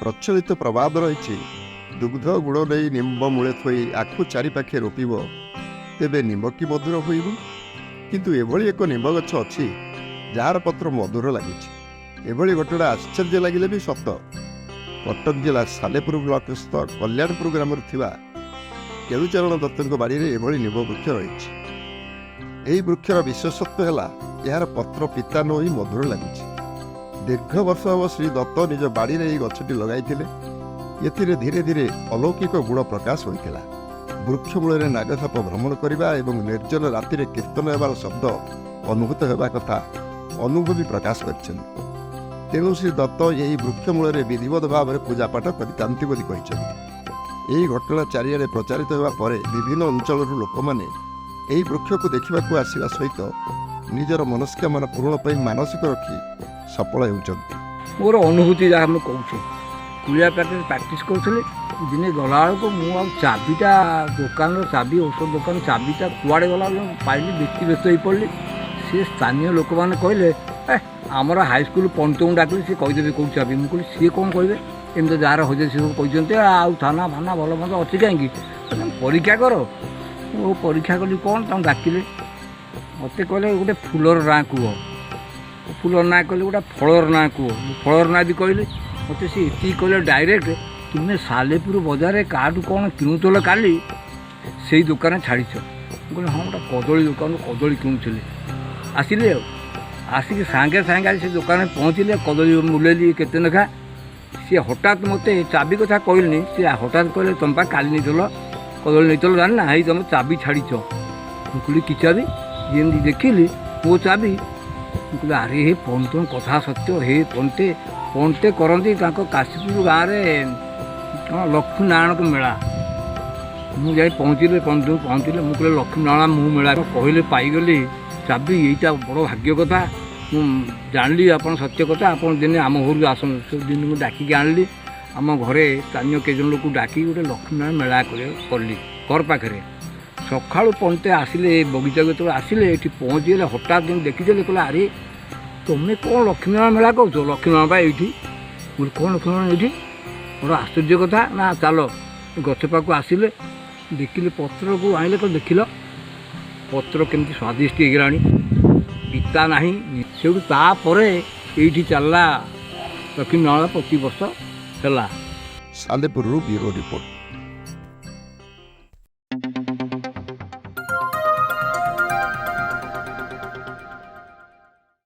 प्रचलित प्रवाद रही दुग्ध गुड़ नहीं निम्ब मूले थोई आखु चारिपाखे रोपिब तेबे निम्ब कि मधुर होइबु। किंतु एभली एक निम्ब गछ अच्छी जार पत्र मधुर लगुच। एभली घटना आश्चर्य लगिले भी सत कटक जिला सालेपुर ब्लॉकस्थ कल्याणपुर ग्राम केलुचरण दत्त बाड़ी में एभली निम्ब वृक्ष रही। वृक्षर विशेषत्व है यार पत्र पिता नई मधुर लगुच। दीर्घ वर्ष हम श्री दत्त निज बाड़ी में गछटी लगाई एथिरे धीरे धीरे अलौकिक गुण प्रकाश होता। वृक्ष मूल नागसाप भ्रमण करने और निर्जन राति कीर्तन होबार शब्द अनुभूत होगा कथा अनुभवी प्रकाश कर। तेणु श्री दत्त यही वृक्ष मूल विधिवत भाव में पूजापाठ करते यही घटना चारिआडे प्रचारित होगा पर विभिन्न अंचल लोक मैंने यही वृक्ष को देखा आसवा सहित निजर मनस्कामना पूरण पर मानसिक रखी सफल होती। मोर अनुभूति जहाँ मुझे कहूँ कुलिया प्राक्ट करूँ दिने गला को चाबीटा दुकान चाबी औषध दुकान चाबीटा कुआड़े गला पाइली व्यक्ति व्यस्त हो पड़ी। सी स्थानीय लोक मैंने कहले आमर हाईस्कल पंडित को डाकिले सी कहीदेवे कौन चाबी मुझे कहली सी कौन कहे एमती जार हजे सी सब कहते आउ थाना फाना भल मत अच्छी कहीं परीक्षा कर वो परीक्षा कली कौन तुम डाकिले मत कहले गोटे फुलर ना कह फुलर ना कहले गोटे फलर ना कह फलर ना भी कहले मत सी ये कहले डायरेक्ट तुम्हें सालेपुर बजार काटू कौन किणुल काली से दुकान छाड़ कहले हाँ गोटे कदली दुकान कदली किणुली आसिले आसिक सांगे सांगे से दुकान पहुँचले कदली मूल्य केते लेखा सी हठात मत चाबी कथा कहलनि सी हठात कहले तुम पा काली नहीं कदली नहीं जान ना ही तुम चाबी छाड़ीच मुझे कि चाबी जमी देखिली मो चाबी मुझे अरे हे पंत कथा सत्य हे पंते पंते करती काशीपुर गाँव में लक्ष्मी नारायण मेला मुझे पहुँचले पंत पहुँचले मुझे लक्ष्मी नारायण मुँह मेला कहले पाईगली चाबी यहीटा बड़ भाग्य कथा जानी आप सत्य कथा आप दिने आम घर आसन दिन को डाकिक आनली आम घरे स्थानीय केजन लोक डाकी गोटे लक्ष्मीनारायण मेला कली घर पाखे सका पंते आसिले बगीचा जो आसिले ये पहुँचीगले हठात देखीदे कहले अरे तुम्हें कौन लक्ष्मीनारायण मेला कौच लक्ष्मीनारायण बा ये मुझे कौन लक्ष्मीनारायण ये बड़ा आश्चर्य कथा ना चलो गछ पाक आसिले देखिले पत्र को आइले तो देख पत्र केमती स्वादिष्ट होगलानी पिता ना से ये चलला लक्ष्मीनारायण प्रति वर्ष है। Salepur bureau report.